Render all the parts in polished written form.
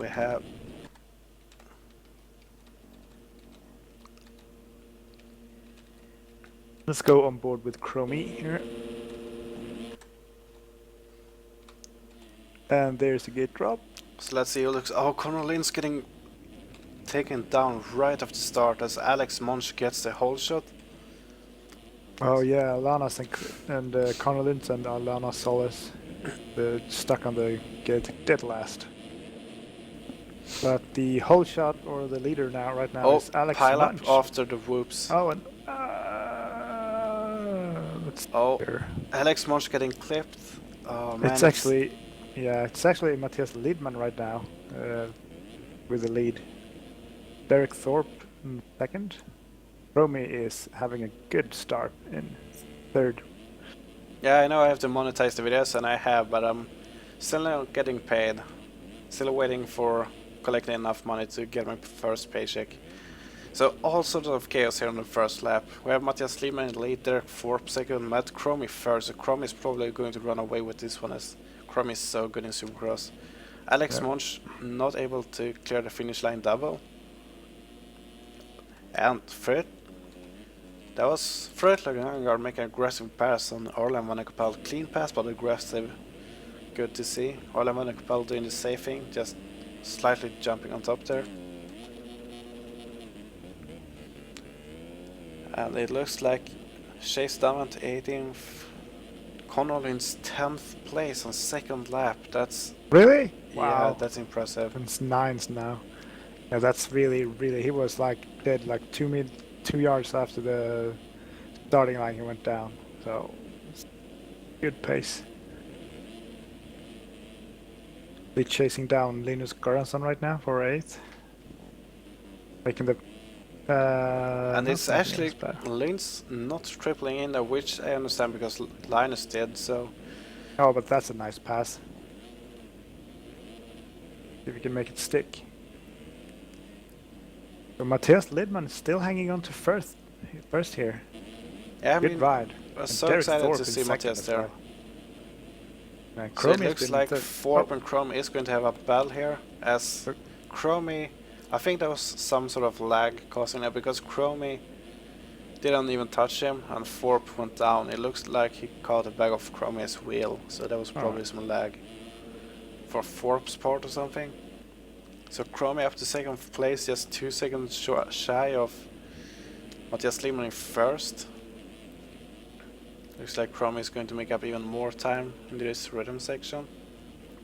we have... Let's go on board with Chromie here. And there's the gate drop. So let's see who looks... Oh, Connor Lynn's getting taken down right off the start as Alex Monch gets the whole shot. Oh yeah, Lana's and Connor Lintz and Alana Solis stuck on the gate dead last. But the whole shot or the leader now right now is Alex pile Munch. up after the whoops. Oh, and let's Alex Monch getting clipped. Oh man, it's actually Matthias Lidman right now with the lead. Derek Thorpe in second. Romy is having a good start in third. Yeah, I know I have to monetize the videos, and I have, but I'm still not getting paid. Still waiting for collecting enough money to get my first paycheck. So all sorts of chaos here on the first lap. We have Matthias Lidman in the lead, Derek Thorpe second, Matt Cromie first. So Cromie is probably going to run away with this one as Cromie is so good in Supercross. Alex Monch not able to clear the finish line double. And Fred. That was Fred Lagangar making an aggressive pass on Arlen Van Ekapel. Clean pass, but aggressive. Good to see. Arlen Van Ekapel doing the safe thing, just slightly jumping on top there. And it looks like Chase Davant 18th, Connor Lynn's 10th place on second lap. That's really? Yeah, wow. That's impressive. It's 9th now. Yeah, that's really. He was like dead like 2 yards after the starting line. He went down. So good pace. They're chasing down Linus Göransson right now for 8th. Making the and it's actually Lynn's not tripling in there, which I understand because Linus did, so... Oh, but that's a nice pass. If you can make it stick. So Matthias Lidman is still hanging on to first here. Yeah, good ride. I'm so excited to see Matthias there. So it looks like Thorpe and Chromie is going to have a battle here, as Chromie... I think there was some sort of lag causing that because Chromie didn't even touch him and Thorpe went down. It looks like he caught the back of Chromie's wheel, so there was probably some lag for Thorpe's part or something. So Chromie up to second place, just 2 seconds shy of Matthias Lidman in first. Looks like Chromie is going to make up even more time in this rhythm section.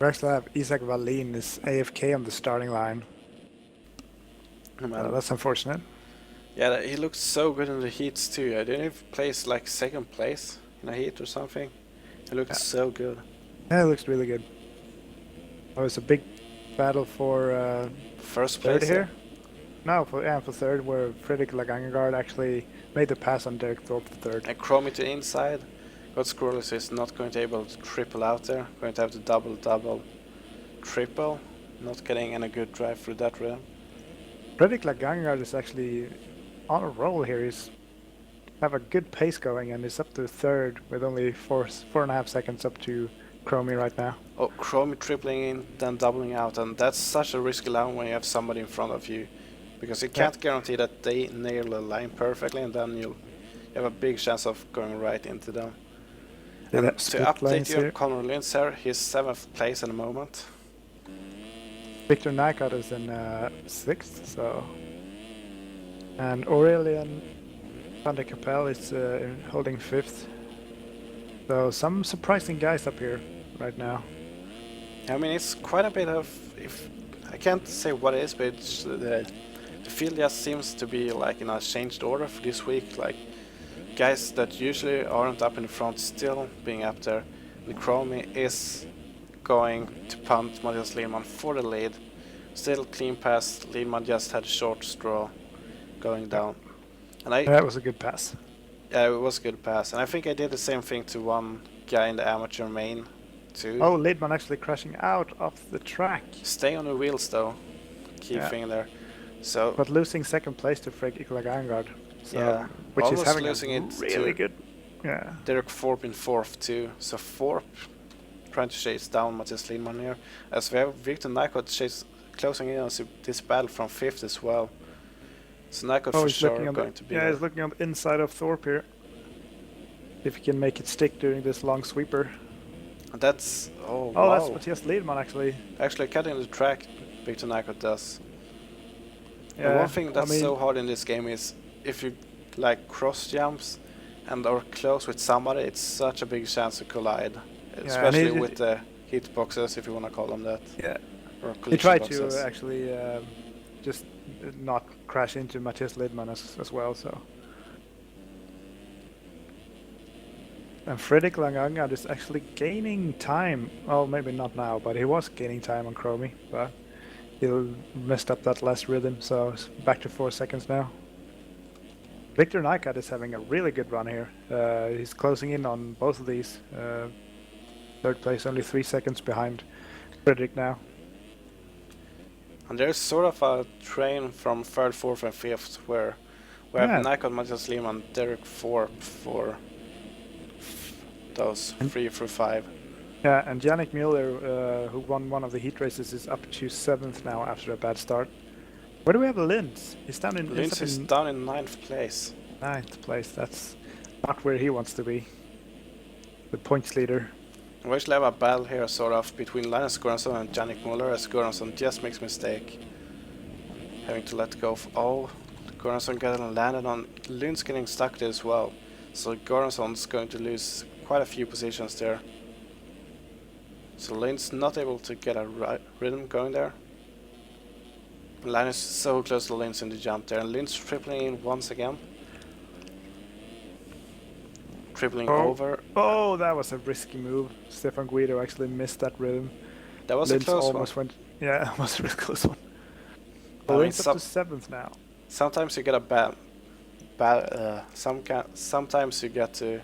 We actually have Isaac Wallin is AFK on the starting line. That's unfortunate. Yeah, he looked so good in the heats too. I didn't even place like second place in a heat or something. He looked so good. Yeah, it looks really good. Oh, it's a big battle for first place here. No, for third, where Fredrik Lagangegaard actually made the pass on Derek Thorpe for third. And Chromie to inside. Got Scrollers is not going to be able to triple out there. Going to have to double, triple. Not getting any good drive through that rhythm. Fredrik Lagangegaard is actually on a roll here. He's have a good pace going and is up to third with only 4.5 seconds up to Chromie right now. Oh, Chromie tripling in, then doubling out, and that's such a risky line when you have somebody in front of you, because you can't guarantee that they nail the line perfectly, and then you have a big chance of going right into them. Yeah, and to update you, Connor Lynn's here, he's 7th place at the moment. Victor Nycott is in 6th, so... And Aurelian van der Kapel is holding 5th. So some surprising guys up here right now. I mean, it's quite a bit of... I can't say what it is, but it's, the field just seems to be like in a changed order for this week. Like guys that usually aren't up in the front still being up there. The Chromie is going to punt Matthias Lidman for the lead. Still clean pass. Lidman just had a short straw going down. And that was a good pass. Yeah, it was a good pass. And I think I did the same thing to one guy in the amateur main too. Oh, Lidman actually crashing out of the track. Stay on the wheels though. Key thing there. So, but losing second place to Fredrik Lagangegaard. So, which almost is having losing a really good. Yeah. Derek Thorpe in 4th too. So Thorpe trying to chase down Matthias Lidman here. As we have Victor Nycott closing in on this battle from 5th as well. So Nycod Oh, for he's sure looking on going to be yeah, there. he's looking on the inside of Thorpe here. If he can make it stick during this long sweeper. And that's... Oh, Oh, wow. that's Matthias Liedman actually. Actually cutting the track, Victor Nycod does. Yeah, And one thing that's I mean, so hard in this game is if you like cross jumps and are close with somebody, it's such a big chance to collide. and Especially he- with the hitboxes, if you want to call them that. yeah, Or he collision tried boxes. to actually just not crash into Matthias Liedman as well. So. And Fredrik Langangard is actually gaining time. Well, maybe not now, but he was gaining time on Chromie. But he messed up that last rhythm, so it's back to 4 seconds now. Victor Nycod is having a really good run here. He's closing in on both of these. Third place, only 3 seconds behind Fredrik now. And there's sort of a train from 3rd, 4th and 5th where we have Yeah. Nycod, Matthias Liedman, and Derek Thorpe for those 3 through 5. Yeah, and Yannick Mueller, who won one of the heat races, is up to 7th now after a bad start. Where do we have Linz? He's down in Linz is down in 9th place. 9th place. That's not where he wants to be. The points leader. We actually have a battle here sort of between Linus Göransson and Yannick Muller as Göransson just makes a mistake. Having to let go of... Oh, Göransson getting landed on... Linz getting stuck there as well. So Göransson's going to lose quite a few positions there. So Linz not able to get a rhythm going there. Linus so close to Linz in the jump there, and Linz tripling in once again. Tripling over. Oh, that was a risky move. Stefan Guido actually missed that rhythm. That was Linz a close almost one. went. Yeah, it was a really close one. I mean, Linz up to 7th now. sometimes you get a sometimes you get to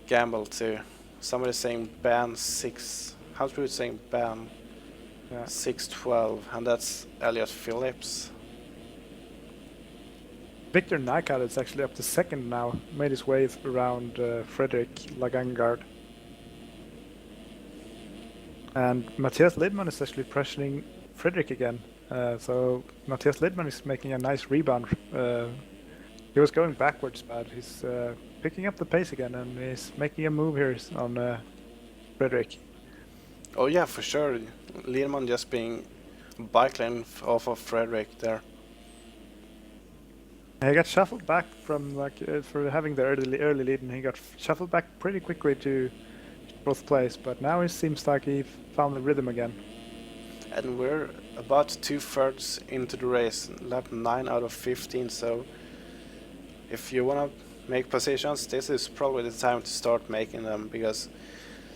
gamble to somebody saying ban 6. How's people saying ban? Yeah. 6-12, and that's Elliot Phillips. Victor Nycod is actually up to 2nd now. Made his way around Fredrik Langangard. And Matthias Liedman is actually pressuring Fredrik again. So Matthias Liedman is making a nice rebound. He was going backwards, but he's picking up the pace again, and he's making a move here on Fredrik. Oh yeah, for sure. Liedman just being bike lane off of Fredrik there. He got shuffled back from for having the early lead, and he got shuffled back pretty quickly to 4th place. But now it seems like he found the rhythm again. And we're about 2/3 into the race, lap 9 out of 15. So if you wanna make positions, this is probably the time to start making them, because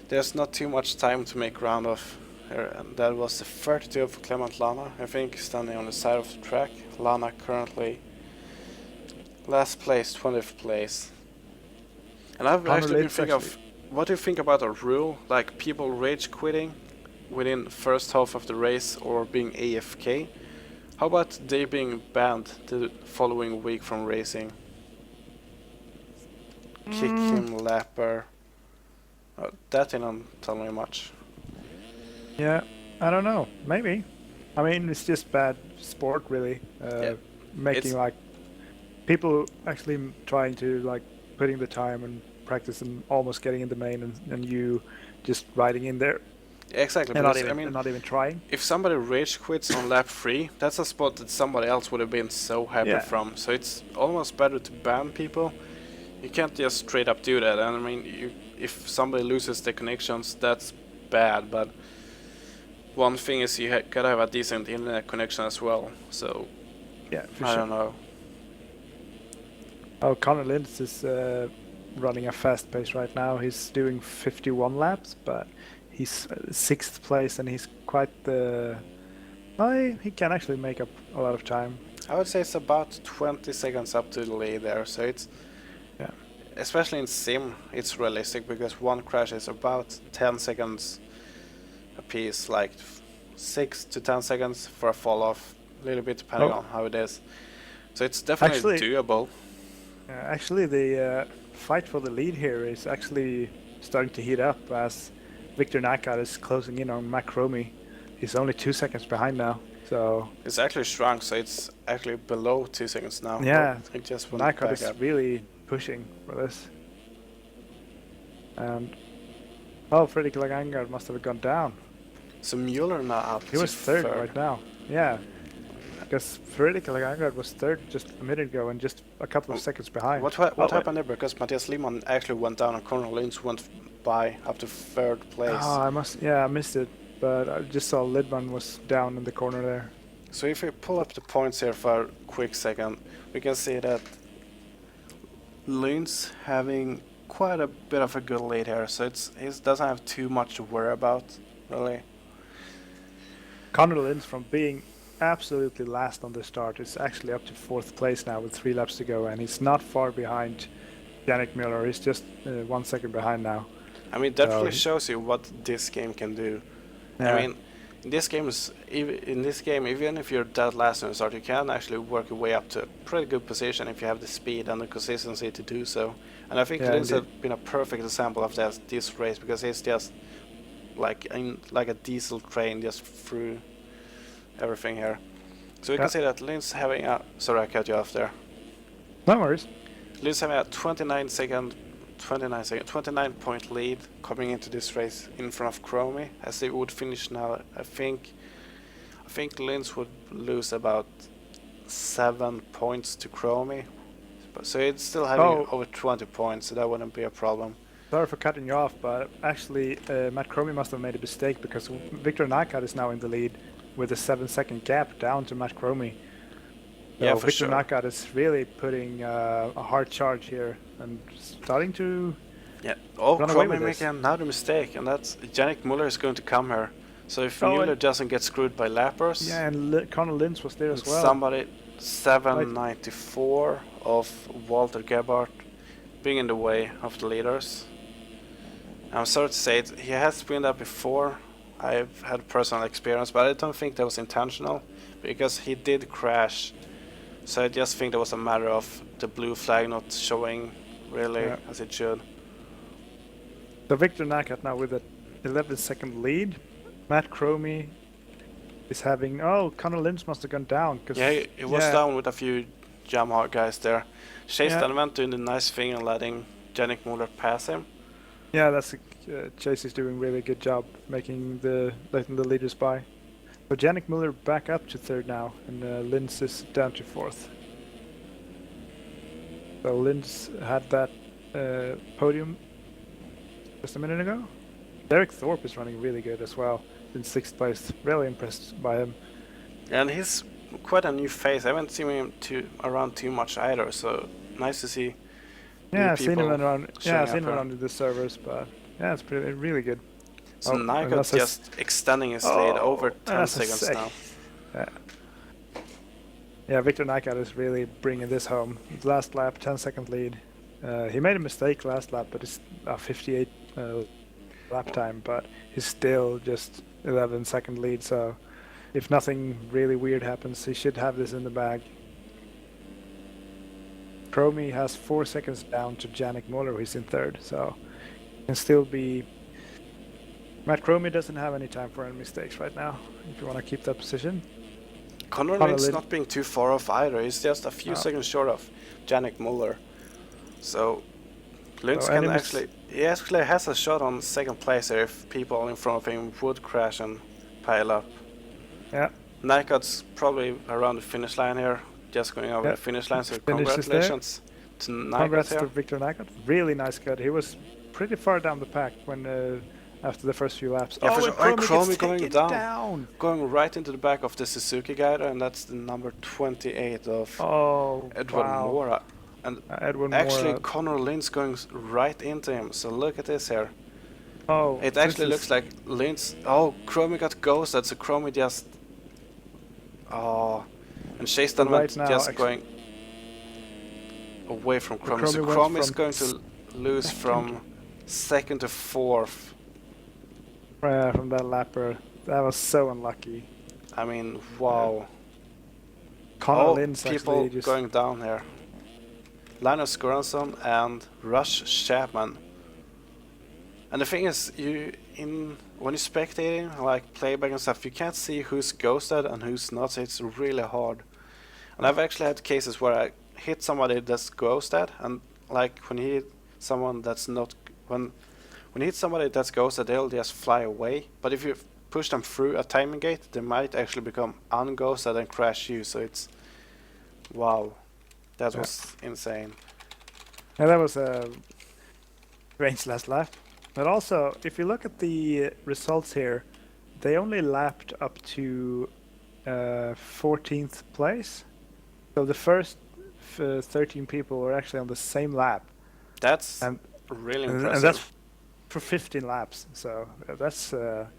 there's not too much time to make round off here. And that was the 32 for Clement Lana, I think, standing on the side of the track. Lana currently last place, 20th place. And I've Connor actually been Litz thinking of, what do you think about a rule, like people rage quitting within the first half of the race or being AFK? How about they being banned the following week from racing? Kick him, lapper. That didn't tell me much. Yeah, I don't know. Maybe. I mean, it's just bad sport, really. Making like people actually trying to like putting the time and practice and almost getting in the main, and you just riding in there. Exactly. And Because, I mean, not even trying. if somebody rage quits on lap 3, that's a spot that somebody else would have been so happy from. So it's almost better to ban people. You can't just straight up do that. And I mean, if somebody loses their connections, that's bad. But one thing is you gotta have a decent internet connection as well. So Yeah, for I sure. don't know. Oh, Connor Lintz is running a fast pace right now. He's doing 51 laps, but he's 6th place, and he's quite the. Well, he can actually make up a lot of time. I would say it's about 20 seconds up to the lead there. So it's, Yeah. especially in sim, it's realistic, because one crash is about 10 seconds a piece, like 6 to 10 seconds for a fall off, a little bit depending on how it is. So it's definitely Actually- doable. Actually, the fight for the lead here is actually starting to heat up as Victor Nycod is closing in on Mac Romy. he's only 2 seconds behind now. So It's actually shrunk, so it's actually below 2 seconds now. yeah, It just went Nycott back is up. really pushing for this. And oh, Fredrik Lagangar must have gone down. So Mueller now up He to was third right now. Yeah, because Fredrik Lagangar was third just a minute ago and just a couple of seconds behind. What happened there? Because Matthias Lehmann actually went down and Conor Lynch went by up to third place. Oh, I missed it, but I just saw Lidman was down in the corner there. So if we pull up the points here for a quick second, we can see that Lynch having quite a bit of a good lead here, so he doesn't have too much to worry about, really. Conor Lynch, from being absolutely last on the start, is actually up to 4th place now with 3 laps to go, and he's not far behind Yannick Mueller. He's just 1 second behind now. I mean, that really shows you what this game can do. Yeah. I mean, in this game, even if you're dead last on the start, you can actually work your way up to a pretty good position if you have the speed and the consistency to do so. And I think Lynch has been a perfect example of that this race, because he's just like a diesel train just through everything here. So we can see that Lynch having a... Sorry, I cut you off there. No worries. Lynch having a 29 point lead coming into this race in front of Chromie, as they would finish now. I think Lynch would lose about 7 points to Chromie, so it's still having over 20 points, so that wouldn't be a problem. Sorry for cutting you off, but actually Matt Chromie must have made a mistake, because Victor Nycott is now in the lead with a 7-second gap down to Matt Chromie. So Yeah, for Victor sure. Nycott is really putting a hard charge here and starting to run away with Chromie this. making another mistake, and that's Yannick Muller is going to come here. So if Muller doesn't get screwed by lappers, yeah, and Conor Lynch was there as well. Somebody 794 of Walter Gebhardt being in the way of the leaders. I'm sorry to say it, he has been there before. I've had personal experience, but I don't think that was intentional, because he did crash. So I just think that was a matter of the blue flag not showing really as it should. So Victor Nycott now with an 11-second lead. Matt Chromie is having... Oh, Conor Lynch must have gone down. Yeah, he was down with a few Yamaha guys there. Chase then went doing the nice thing and letting Yannick Muller pass him. Yeah, that's Chase is doing really good job letting the leaders by. So Yannick Muller back up to 3rd now, and Lynch is down to 4th. So Lynch had that podium just a minute ago. Derek Thorpe is running really good as well in 6th place. Really impressed by him. And he's quite a new face. I haven't seen him around too much either, so nice to see. Yeah, I've seen him around. Yeah, I've seen him here. around the servers, but yeah, it's really good. So Nycott just extending his lead over 10 seconds now. Yeah, Victor Nycott is really bringing this home. Last lap, 10-second lead. He made a mistake last lap, but it's a 58 lap time, but he's still just 11-second lead, so if nothing really weird happens, he should have this in the bag. Chromie has 4 seconds down to Yannick Muller, who's in 3rd, so can still be... Matt Chromie doesn't have any time for any mistakes right now, if you want to keep that position. Conor Lynch not being too far off either, he's just a few seconds short of Yannick Muller. So Lynch can actually... He actually has a shot on 2nd place here if people in front of him would crash and pile up. Yeah. Nycott's probably around the finish line here, just going over the finish line, so congratulations to Nycott. Congrats to Victor Nycott. Really nice cut. He was pretty far down the pack when after the first few laps. Yeah, Chromie going down. Going right into the back of the Suzuki guy, and that's the number 28 of Edwin Mora. And actually Conor Lynch going right into him, so look at this here. Oh, it actually looks like Lynch... Oh, Chromie got ghosted, so Chromie just... Oh... And Chase then went just going away from Chromie. So Chromie is going to lose from 2nd to 4th. From that lapper. That was so unlucky. I mean, wow. Conor Lynch people going down here. Linus Göransson and Rush Chapman. And the thing is, in when you're spectating, like playback and stuff, you can't see who's ghosted and who's not, so it's really hard. And I've actually had cases where I hit somebody that's ghosted, and like when you hit someone that's not, when you hit somebody that's ghosted, they'll just fly away. But if you push them through a timing gate, they might actually become unghosted and crash you. So it's, wow, that was insane. Yeah, that was a strange last lap. But also, if you look at the results here, they only lapped up to 14th place. So the first 13 people were actually on the same lap. That's really impressive. And that's for 15 laps. So that's a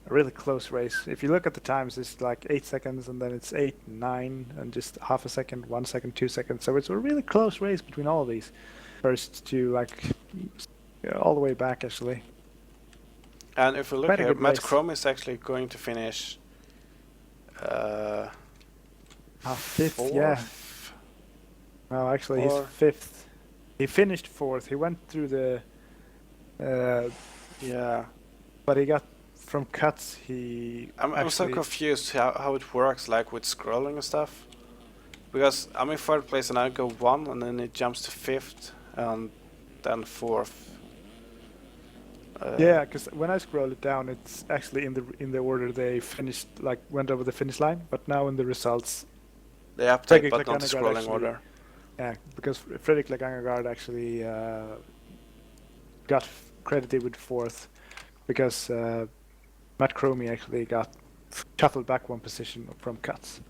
really close race. If you look at the times, it's like 8 seconds, and then it's 8, 9, and just half a second, 1 second, 2 seconds. So it's a really close race between all of these. First to like all the way back, actually. And if we look Quite a here, good Matt race. Chrome is actually going to finish Fifth, fourth. yeah. No, actually, he's Or- fifth. He finished fourth. He went through the, Yeah. but he got from cuts. I'm so confused how it works, like with scrolling and stuff. Because I'm in third place and I go 1, and then it jumps to 5th, and then 4th. Yeah, because when I scroll it down, it's actually in the order they finished, like went over the finish line. But now in the results, They update, Fredrik but not the Laganegard scrolling actually- order. yeah, because Fredrik Laganegard actually got credited with fourth, because Matt Cromie actually got shuffled back one position from cuts.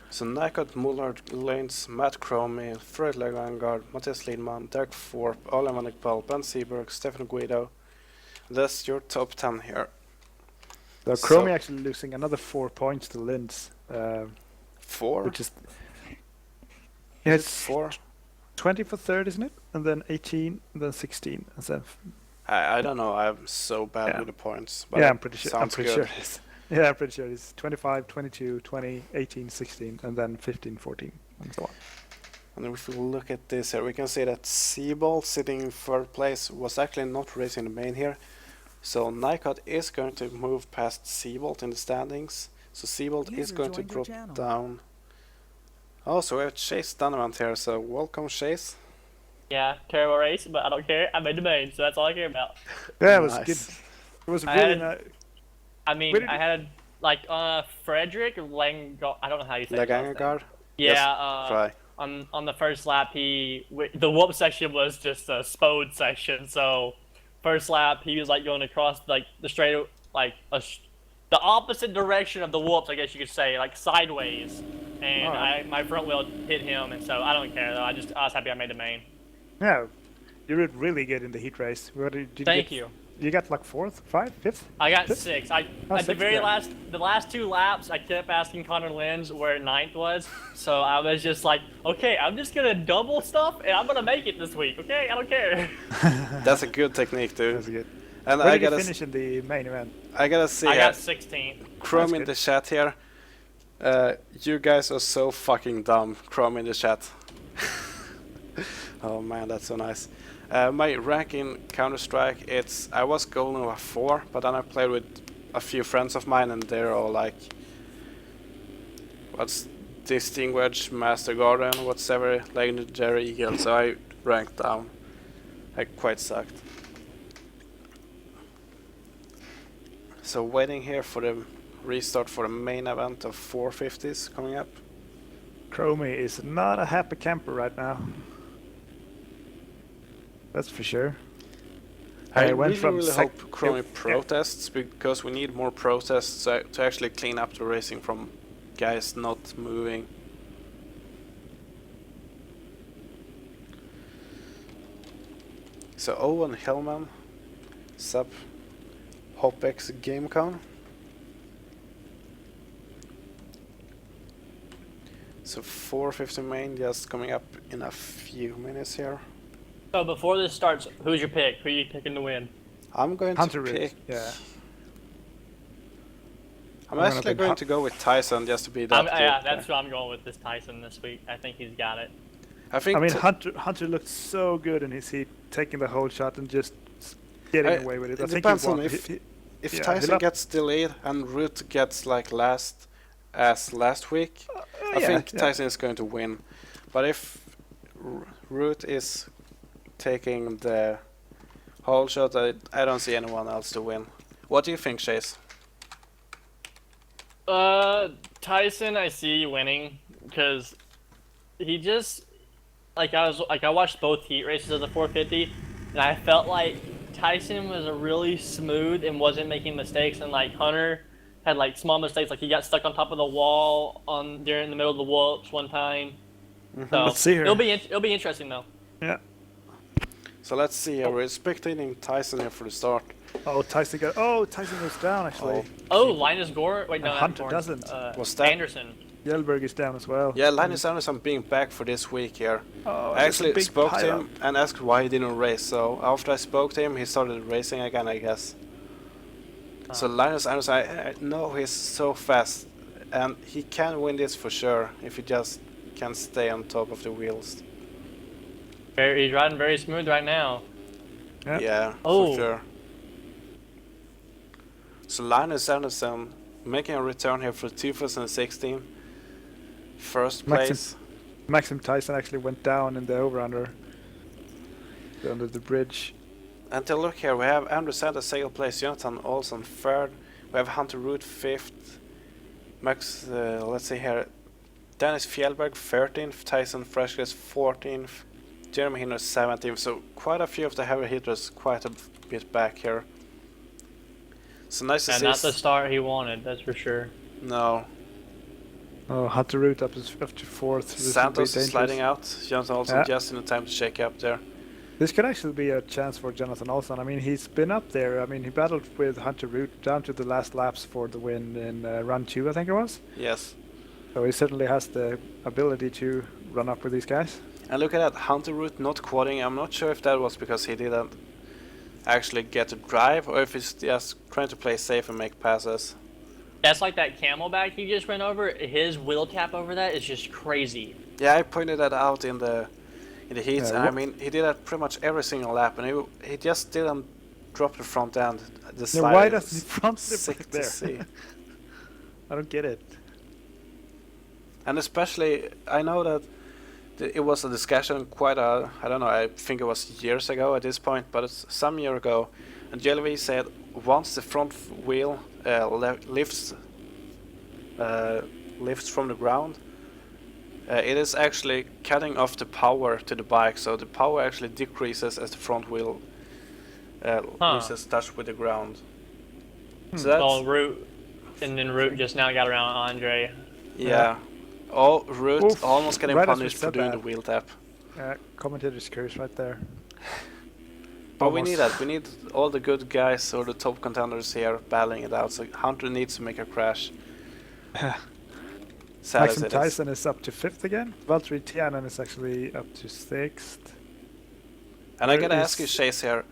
So Nycott, Mullard, Lanes, Matt Cromie, Fred Laganegard, Matthias Lidman, Derek Thorpe, Ole van der Pal, Ben Seberg, Stefan Guido. That's your top 10 here. So Cromie actually losing another 4 points to Linz, 4? which is Is it it's 4? 20 for third, isn't it? And then 18, and then 16, and then I don't know. I'm so bad Yeah. with the points. But yeah, I'm pretty sure. sounds good. Sure it is. Yeah, I'm pretty sure it's 25, 22, 20, 18, 16, and then 15, 14, and so on. And if we look at this here, we can see that Seabolt sitting in third place was actually not racing the main here. So Nycott is going to move past Seabolt in the standings. So Seabolt is User going to joined your drop channel. down. Oh, so we have Chase Donovan here. So welcome, Chase. Yeah, terrible race, but I don't care. I made the main, so that's all I care about. Yeah, it was Nice. good. It was I really had- nice. I mean, Where did I had like Frederick Lang. I don't know how you say his last name. Laganegard. Yeah, Try. on the first lap, the whoop section was just a spode section. So first lap, he was like going across like the straight, like the opposite direction of the whoops, I guess you could say, like sideways. And Alright. my front wheel hit him, and so I don't care though. I was happy I made the main. Yeah, you did really good in the heat race. What did you Thank get? you. You got like 4th, 5th, 5th? I got Fifth? 6. Oh, At the sixth, very yeah. the last 2 laps, I kept asking Connor Lenz where 9th was. So I was just like, okay, I'm just gonna double stuff and I'm gonna make it this week. Okay, I don't care. That's a good technique, dude. That's good. And Where I did you gotta, finish in the main event? I gotta see. I got 16th. Chrome That's in good. the chat here. You guys are so fucking dumb. Chrome in the chat. Oh man, that's so nice. My rank in Counter-Strike, I was golden over 4, but then I played with a few friends of mine, and they're all like, what's Distinguished Master Guardian, whatever, Legendary Eagle, so I ranked down. I quite sucked. So waiting here for the restart for the main event of 450s coming up. Chromie is not a happy camper right now. That's for sure. I went from really sec- hope Chromie yeah. protests, because we need more protests to actually clean up the racing from guys not moving. So Owen Hellman, sub HopX GameCon. So 450 main just coming up in a few minutes here. So before this starts, who's your pick? Who are you picking to win? I'm going Hunter to Ridge, pick. yeah. I'm I'm gonna actually pick going Hun- to go with Tyson just to be that good. Yeah, that's who I'm going with this Tyson this week. I think he's got it. I think I mean, t- Hunter looked so good in his heat, taking the whole shot and just getting away with it. I think depends he on won. if if Yeah, Tyson gets the lead and Root gets like last week, I think Tyson is going to win. But if Root is taking the whole shot, I don't see anyone else to win. What do you think, Chase? Tyson, I see winning because he just I watched both heat races of the 450, and I felt like Tyson was really smooth and wasn't making mistakes, and like Hunter had like small mistakes, like he got stuck on top of the wall during the middle of the whoops one time. So Let's see here. it'll be interesting though. Yeah. So let's see here. We're spectating Tyson here for the start. Tyson goes down actually. Oh, Linus Gore. Wait, no, And not Hunter Gore. doesn't. Was that? Anderson. Yellberg is down as well. Yeah, Linus Anderson being back for this week here. I that's a actually big spoke to pile him and asked why he didn't race. So after I spoke to him, he started racing again, I guess. So Linus Anderson, I know he's so fast, and he can win this for sure if he just can stay on top of the wheels. He's riding very smooth right now. Yeah, Oh. for sure. So Linus Anderson making a return here for 2016. First place. Maxim Tyson actually went down in the over-under. Under the bridge. And to look here, we have Andrew Sanders second place, Jonathan Olson third. We have Hunter Root fifth. Let's see here. Dennis Fjellberg 13th. Tyson Freshgris 14th. Jeremy Hinner 17th. So quite a few of the heavy hitters quite a bit back here. So nice to see. Not the start he wanted, that's for sure. No. Oh, Hunter Root up to fourth. This Santos will be is sliding dangerous. out. Jonathan Olson just in the time to shake up there. This could actually be a chance for Jonathan Olson. I mean, he's been up there. I mean, he battled with Hunter Root down to the last laps for the win in run 2, I think it was. Yes. So he certainly has the ability to run up with these guys. And look at that, Hunter Root not quadding. I'm not sure if that was because he didn't actually get to drive or if he's just trying to play safe and make passes. That's like that camelback he just went over. His wheel tap over that is just crazy. Yeah, I pointed that out in the heats. Yeah, I mean, he did that pretty much every single lap, and he just didn't drop the front end. The Why does he front flip sick back to there? see. I don't get it. And especially, I know that it was a discussion I don't know, I think it was years ago at this point, but it's some year ago, and JLV said once the front wheel lifts from the ground, it is actually cutting off the power to the bike, so the power actually decreases as the front wheel loses touch with the ground. So that's Root, and then Root just now got around Andre. yeah. Oh, Root Oof, almost getting right as we punished for said doing that. the wheel tap. Commentator's curse right there. But we Almost. need that. We need all the good guys or the top contenders here battling it out. So Hunter needs to make a crash. Sad as Maxim it is. Tyson is up to 5th again. Valtteri Tianen is actually up to 6th. And I Where gotta is- ask you, Chase, here.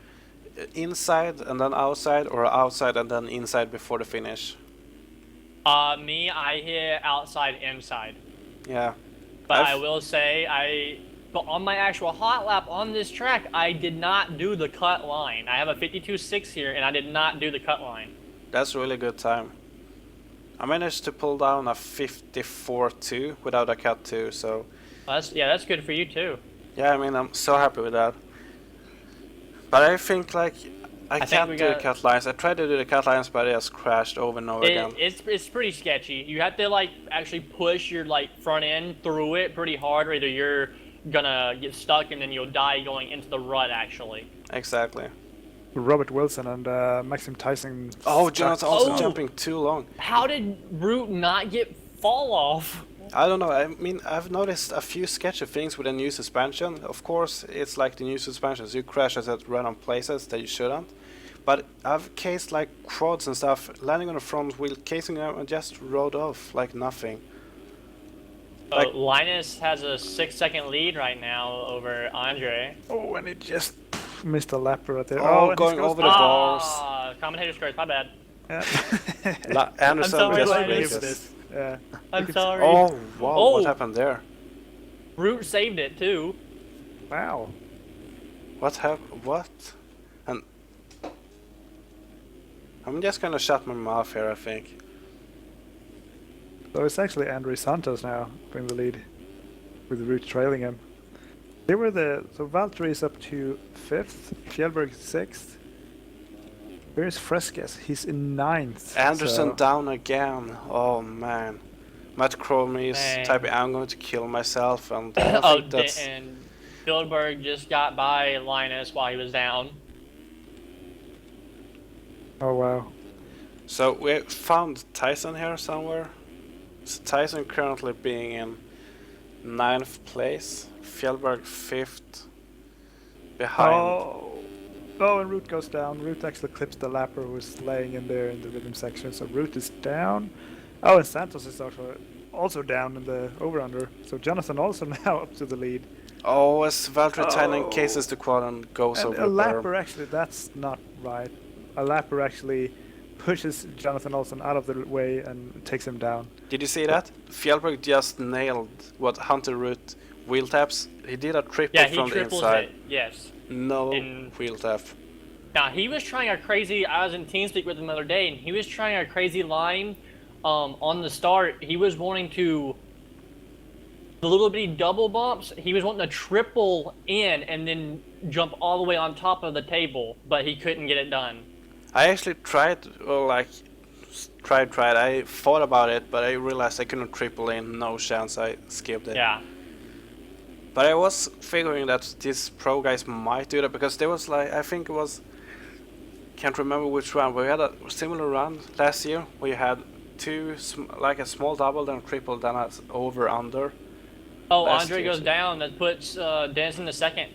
Inside and then outside, or outside and then inside before the finish? Me, I hit outside, inside. Yeah. But I will say, but on my actual hot lap on this track, I did not do the cut line. I have a 52.6 here, and I did not do the cut line. That's a really good time. I managed to pull down a 54.2 without a cut too, so... That's good for you too. Yeah, I mean, I'm so happy with that. But I think, like, I can't we do the got- cut lines. I tried to do the cut lines, but it just crashed over and over again. It's pretty sketchy. You have to like actually push your like front end through it pretty hard, or either you're gonna get stuck and then you'll die going into the rut actually. Exactly. Robert Wilson and Maxim Tyson. Oh, stuck. Jonathan also Oh. jumping too long. How did Root not get fall off? I don't know. I mean, I've noticed a few sketchy things with the new suspension. Of course, it's like the new suspensions. You crash at random places that you shouldn't. But I've cased like quads and stuff, landing on the front wheel, casing them, and just rode off like nothing. Like- Linus has a 6-second lead right now over Andre. Oh, and it just missed a lap right there. Oh, and going this goes over the back. bars. Commentator's curse, my bad. Yeah. Anderson sorry, just Linus. races. Yeah. I'm sorry. Oh, wow, Oh. what happened there? Root saved it too. Wow. What happened? What? And I'm just gonna shut my mouth here, I think. So it's actually Andre Santos now in the lead, with Root trailing him. They were so Valtteri is up to 5th, Fjellberg 6th. Where's Fresques? He's in 9th. Anderson so- down again. Oh man. Matt Cromie is Man. typing, I'm going to kill myself, and I Oh, think that's... and Fieldberg just got by Linus while he was down. Oh wow. So we found Tyson here somewhere. So Tyson currently being in 9th place. Fjellberg 5th. Behind. Oh, and Root goes down. Root actually clips the lapper who was laying in there in the rhythm section. So Root is down. Oh, and Santos is also down in the over-under. So Jonathan also now up to the lead. Oh, as Valtteri Tynan cases the quad and goes And over a the lapper berm. actually, that's not right. A lapper actually pushes Jonathan Olsen out of the way and takes him down. Did you see that? Fjellberg just nailed what Hunter Root wheel taps. He did a triple Yeah, he from the triples inside. it. Yes. No In- wheel tap. Now he was trying a crazy. I was in TeamSpeak with him the other day, and he was trying a crazy line. On the start, he was wanting to. The little bitty double bumps. He was wanting to triple in and then jump all the way on top of the table, but he couldn't get it done. I actually tried, tried. I thought about it, but I realized I couldn't triple in. No chance. I skipped it. Yeah. But I was figuring that these pro guys might do that because there was I think it was, can't remember which run. We had a similar run last year where you had a small double, then a triple, then a over under. Oh, Last Andre year, goes so- down. That puts Dennis in the second.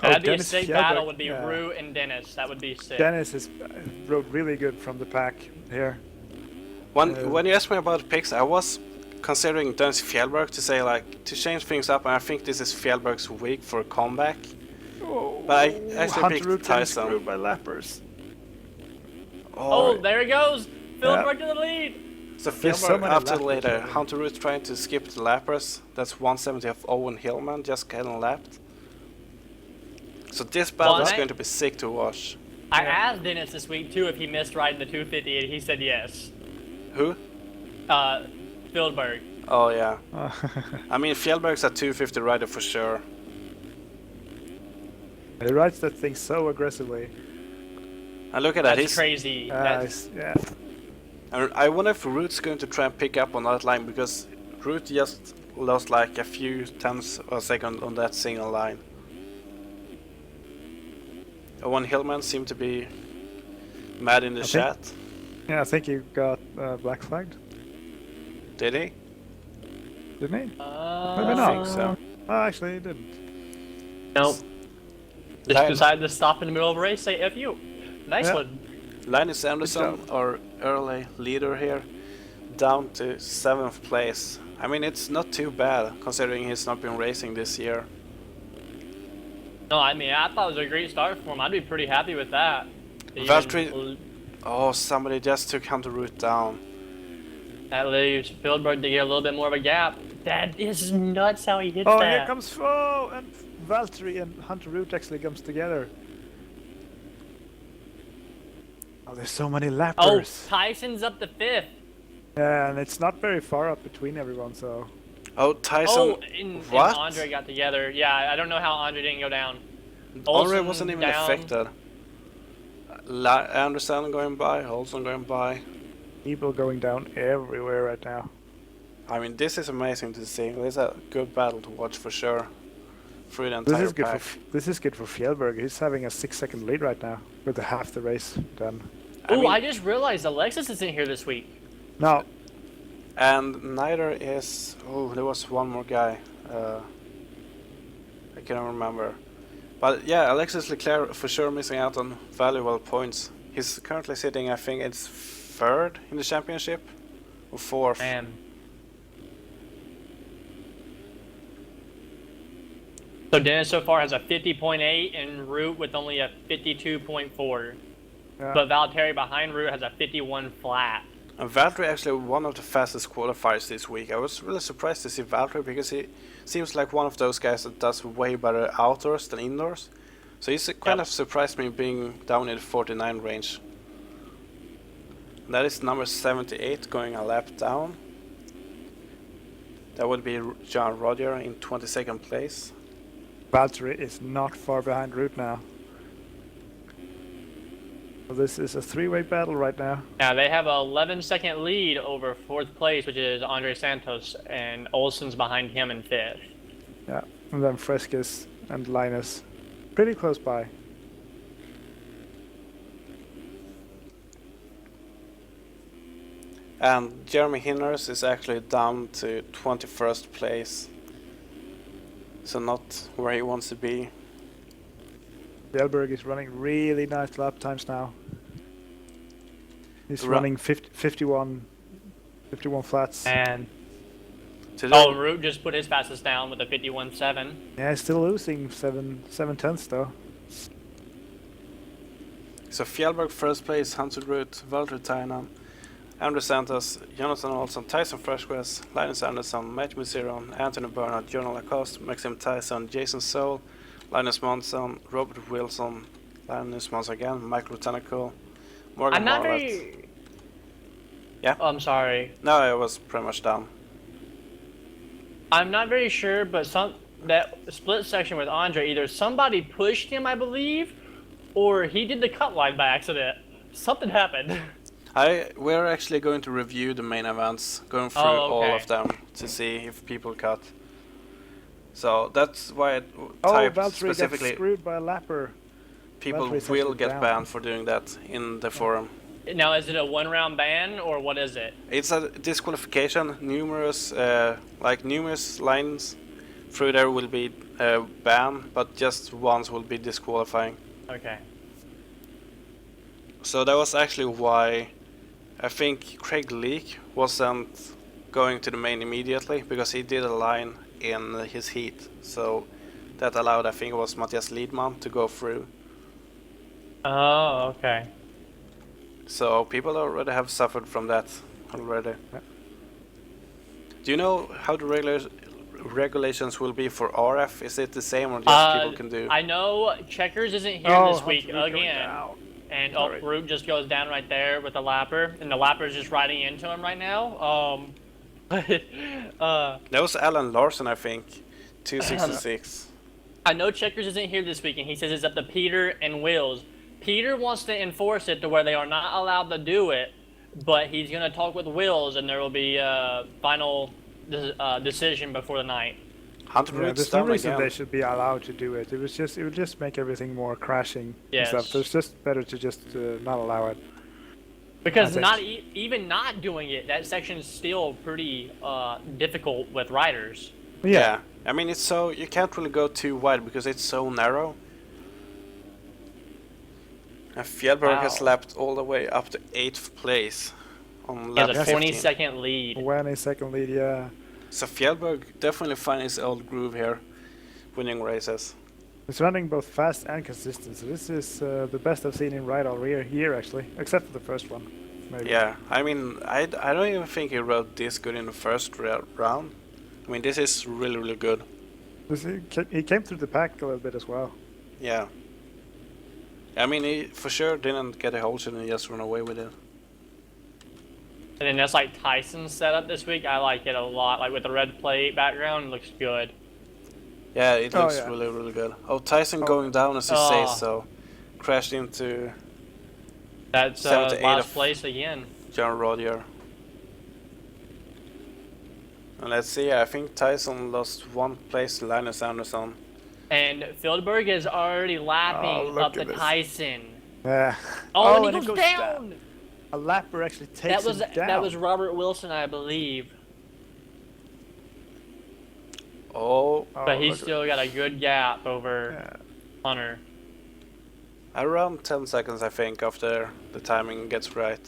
Oh, That'd be Dennis a sick Fjellberg, battle. Would be yeah. Root and Dennis. That would be sick. Dennis rode really good from the pack here. When you asked me about picks, I was considering Dennis Fjellberg to say to change things up, and I think this is Fjellberg's week for a comeback. But I actually Hunter picked Root getting Tyson. screwed by lappers. Oh, there he goes. Fieldberg Yeah. to the lead. So There's so Fjellberg many up to lappers later. already. Hunter Root trying to skip the lappers. That's 170 of Owen Hillman just getting lapped. So this battle is Bonnet? going to be sick to watch. I asked Dennis this week too if he missed riding the 250, and he said yes. Who? Fieldberg. Oh yeah. I mean Fjellberg's a 250 rider for sure. He rides that thing so aggressively. And look at that. That's He's crazy. That's, Yeah. And I wonder if Root's going to try and pick up on that line because Root just lost like a few tenths of a second on that single line. Owen Hillman seemed to be mad in the I think- chat. Yeah, I think he got black flagged, Did he? didn't he? Maybe I not. think so. Oh, actually, he didn't. Nope. Just Line- decided to stop in the middle of a race. Say F you. Nice Yeah. one. Linus Anderson, job. our early leader here, down to 7th place. I mean, it's not too bad considering he's not been racing this year. No, I mean I thought it was a great start for him. I'd be pretty happy with that. Valtteri- Oh, somebody just took Hunter Root down. That leaves Fieldberg to get a little bit more of a gap. That is nuts how he hits Oh, that. here comes and Valtteri and Hunter Root actually comes together. Oh, there's so many Oh, lappers. Tyson's up to 5th. Yeah, and it's not very far up between everyone, so. Oh, Tyson. Oh, and what? Andre got together. Yeah, I don't know how Andre didn't go down. Andre Olsen wasn't even down. affected. Anderson going by, Olsen going by. People going down everywhere right now. I mean, this is amazing to see. This is a good battle to watch for sure. Through the This entire is good pack. this is good for Fjellberg. He's having a 6-second lead right now with half the race done. Oh, mean- I just realized Alexis isn't here this week. No, And neither is... Oh, there was one more guy. I can't remember. But yeah, Alexis Leclerc for sure missing out on valuable points. He's currently sitting, I think it's 3rd in the championship. Or 4th. Man. So Dennis so far has a 50.8 and Root with only a 52.4. yeah. But Valtteri behind Root has a 51 flat. And Valtteri actually one of the fastest qualifiers this week. I was really surprised to see Valtteri because he seems like one of those guys that does way better outdoors than indoors. So he's kind Yep. of surprised me being down in the 49 range. That is number 78 going a lap down. That would be John Roger in 22nd place. Valtteri is not far behind Root now. So this is a three-way battle right now. Now they have a 11-second lead over 4th place, which is Andre Santos, and Olsen's behind him in 5th. Yeah, and then Fresquez and Linus pretty close by. And Jeremy Hinners is actually down to 21st place. So not where he wants to be. Fjellberg is running really nice lap times now. He's running 51 flats. And Today, Root just put his fastest down with a 51.7. Yeah, he's still losing 7/10 though. so Fjellberg first place, Hunter Root, Valtteri Tainen, Andre Santos, Jonathan Olson, Tyson Freshquest, Linus Anderson, Matt Muziron, Anthony Bernard, Jonah Lacoste, Maxim Tyson, Jason Soul, Linus Monson, Robert Wilson, Linus Monson again, Michael Tanaco, Morgan I'm not Marlett. very... Yeah? Oh, I'm sorry. No, I was pretty much down. I'm not very sure, but that split section with Andre, either somebody pushed him, I believe, or he did the cut line by accident. Something happened. We're actually going to review the main events, going through all of them to see if people cut. So that's why I typed Valtteri specifically. got screwed by a lapper. People Valtteri's will actually get down. banned for doing that in the forum. Now, is it a 1-round ban, or what is it? It's a disqualification. Numerous lines through there will be banned, but just once will be disqualifying. Okay. So that was actually why I think Craig Leake wasn't going to the main immediately, because he did a line in his heat. So that allowed, I think it was Matthias Liedman to go through. Oh, okay. So people already have suffered from that already. Yeah. Do you know how the regulations will be for RF? Is it the same or just people can do? I know Checkers isn't here this week Hunter Root going again. down. And Sorry. Root just goes down right there with the lapper, and the lapper's just riding into him right now. That was Alan Larson, I think. 266. I know Checkers isn't here this week, and he says it's up to Peter and Wills. Peter wants to enforce it to where they are not allowed to do it, but he's going to talk with Wills, and there will be a final decision before the night. Hunter Yeah, Root's there's no down reason again. they should be allowed to do it. It would just make everything more crashing Yes. and stuff. So it's just better to just not allow it. Because I not think- even not doing it, that section is still pretty difficult with riders. Yeah. I mean, it's so you can't really go too wide because it's so narrow. And Fjellberg has Wow. lapped all the way up to 8th place on He lap has a 15. 20-second lead. 20-second lead, yeah. So Fjellberg definitely finding his old groove here, winning races. It's running both fast and consistent. So this is the best I've seen in ride all year actually, except for the first one. Maybe. Yeah, I mean, I don't even think he rode this good in the first round. I mean, this is really, really good. He came through the pack a little bit as well. Yeah. I mean, he for sure didn't get a hold shot and he just ran away with it. And then that's like Tyson's setup this week. I like it a lot. Like with the red plate background, it looks good. Yeah, it Oh, looks yeah. really, really good. Oh, Tyson Oh. going down as you Oh. say so. Crashed into That's 78 last of- place again. John Rodier. And let's see, I think Tyson lost 1 place to Linus Anderson. And Fieldberg is already lapping look up to at this. Tyson. Yeah. Oh, and and he it goes goes down. A lapper actually takes That was him down. that was Robert Wilson, I believe. Oh, Oh, But he's look at- still got a good gap over Yeah. Hunter. around 10 seconds I think after the timing gets right.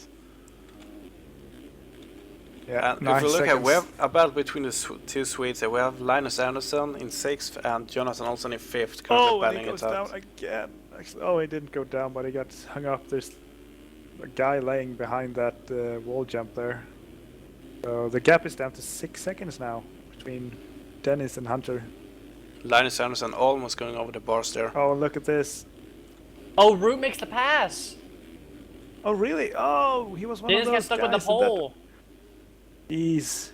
Yeah, And 9 if we look seconds. at, we have a battle between the two Swedes here. We have Linus Anderson in 6th and Jonathan Olsen in 5th, currently Oh, and battling he goes it out. down again. Actually, oh, he didn't go down, but he got hung up. There's a guy laying behind that wall jump there. So the gap is down to 6 seconds now between Dennis and Hunter. Linus Anderson almost going over the bars there. Oh, look at this. Oh, Root makes the pass. Oh really? Oh, he was one Dennis of got those stuck guys with the pole. Jeez.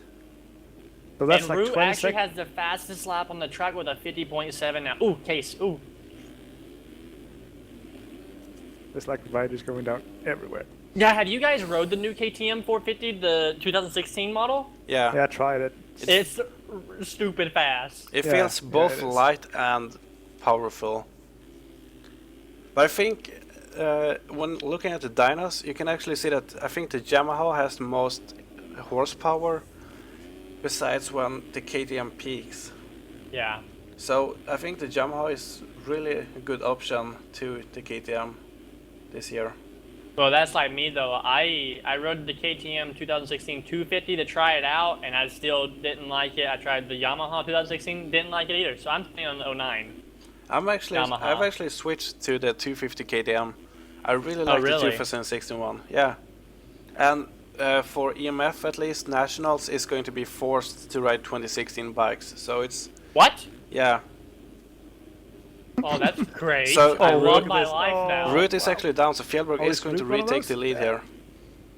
So that's And like Root 20 actually seconds. has the fastest lap on the track with a 50.7 now. Ooh, case. Ooh. There's like riders going down everywhere. Yeah, have you guys rode the new KTM 450, the 2016 model? Yeah. Yeah, I tried it. It's stupid fast. It Yeah, feels yeah, both it is. light and powerful. But I think when looking at the dynos, you can actually see that I think the Yamaha has the most horsepower besides when the KTM peaks. Yeah. So I think the Yamaha is really a good option to the KTM this year. Well, that's like me though. I rode the KTM 2016 250 to try it out, and I still didn't like it. I tried the Yamaha 2016, didn't like it either. So I'm staying on the 09. I've Yamaha. actually switched to the 250 KTM. I really like really? the 2016 one. Yeah, and for EMF at least, Nationals is going to be forced to ride 2016 bikes. So it's What? yeah. Oh, that's great. So- I Oh, love look at my this. life Oh. now. Root is actually down, so Fjellberg Oh, is is going to Root one of retake those? the lead Yeah. here.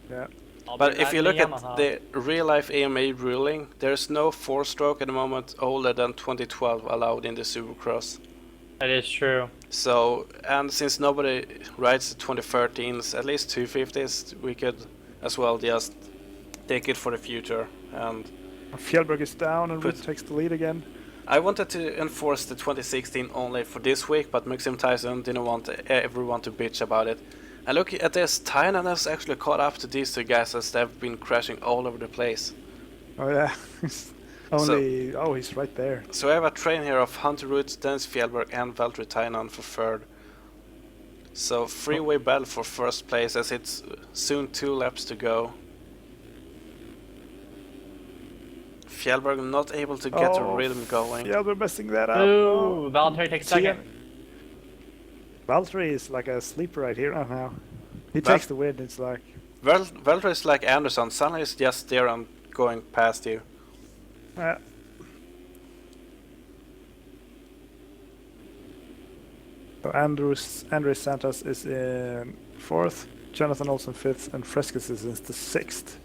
Yeah. I'll But be if you riding look the at Yamaha. the real-life AMA ruling, there's no four-stroke at the moment older than 2012 allowed in the Supercross. That is true. So, and since nobody rides the 2013s, at least 250s, we could as well just take it for the future. And Fjellberg is down and Put- Root takes the lead again. I wanted to enforce the 2016 only for this week, but Maxim Tyson didn't want everyone to bitch about it. And look at this, Tynan has actually caught up to these two guys as they've been crashing all over the place. Oh yeah. Only oh, he's right there. So I have a train here of Hunter Root, Dennis Fjellberg and Valtteri Tynan for third. So freeway battle for first place as it's soon 2 laps to go. Fjellberg not able to get the rhythm going. Fjellberg messing that up. Ooh, Valtteri takes second. Valtteri is like a sleeper right here now. He Val- takes the win. It's like Valtteri is like Anderson, suddenly is just there and going past you. So Andres Santos is in 4th, Jonathan Olsen 5th, and Frescus is in the 6th.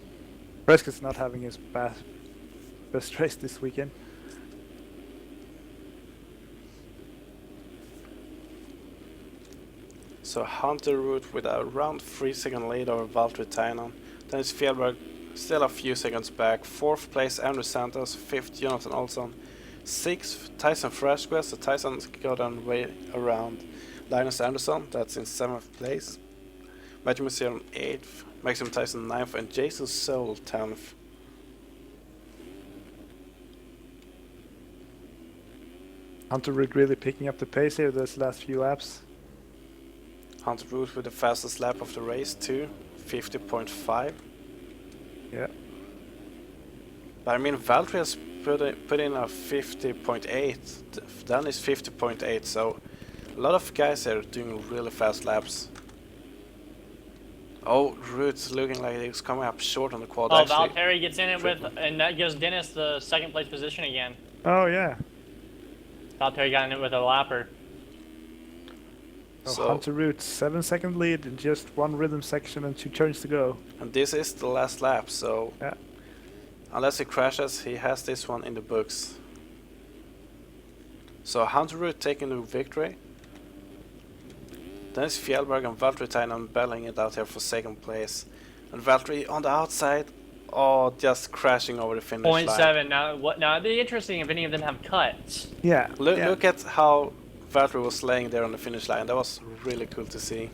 Frescus not having his best race this weekend. So Hunter Root with a around 3-second lead over Valtteri Tynan. Then it's Fjellberg still a few seconds back. 4th place Andrew Santos, 5th Jonathan Olson, 6th Tyson Freshquest. So Tyson's got on way around Linus Anderson, that's in 7th place. Matthew Messier 8th, Maxim Tyson 9th, and Jason Soul 10th. Hunter Root really picking up the pace here those last few laps. Hunter Root with the fastest lap of the race too, 50.5. Yeah. But I mean, Valtteri has put in a 50.8. Dan is 50.8, so a lot of guys here doing really fast laps. Oh, Root's looking like he's coming up short on the quad. Oh, Actually, Valtteri gets in it with, and that gives Dennis the second place position again. Oh yeah. Valtteri got in it with a lapper. So So- Hunter Root 7-second lead in just one rhythm section and 2 turns to go. and this is the last lap, so Yeah. unless he crashes, he has this one in the books. So Hunter Root taking the victory. Then it's Fjellberg and Valtteri Tynan battling it out here for second place. And Valtteri on the outside, oh, just crashing over the finish line. 0.7. Now, what? Now it'd be interesting if any of them have cuts. Yeah. Look, yeah. look at how Valtteri was laying there on the finish line. That was really cool to see.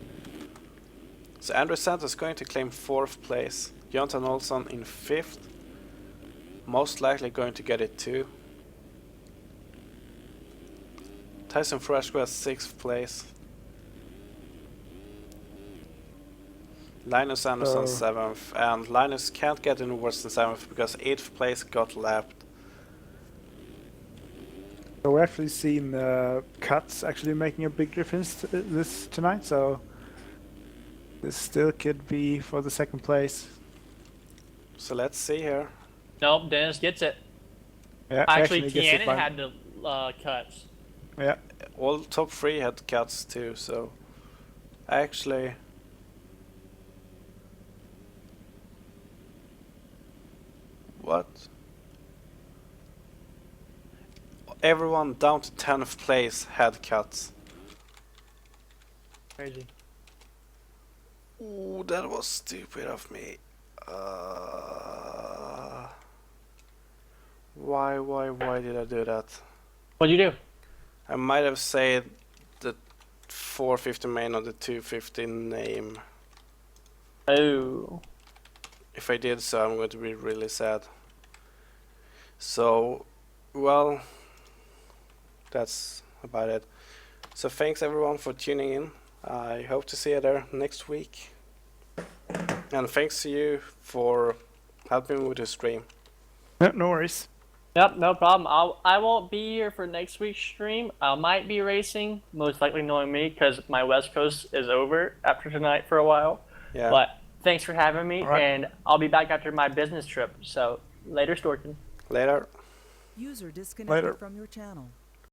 So Andres Santos going to claim 4th place. Jonathan Olson in 5th. Most likely going to get it too. Tyson Freshquest 6th place. Linus Anderson 7th. And Linus can't get any worse than 7th because 8th place got lapped. So we've actually seen cuts actually making a big difference this tonight. So this still could be for the second place. So let's see here. Nope, Dennis gets it. Yeah, Actually, gets it Keanu by- had the cuts. Yeah. All top 3 had cuts too, so actually What? Everyone down to 10th place had cuts. Crazy. Ooh, that was stupid of me. Why did I do that? What'd you do? I might have said the 450 main or the 250 name. Oh. If I did so, I'm going to be really sad. So, well, that's about it. So thanks everyone for tuning in. I hope to see you there next week. And thanks to you for helping me with the stream. No worries. Yep, no problem. I won't be here for next week's stream. I might be racing, most likely knowing me, because my West Coast is over after tonight for a while. Yeah. But thanks for having me, Alright. and I'll be back after my business trip. So later, Storkin. Later. User disconnected Later. from your channel.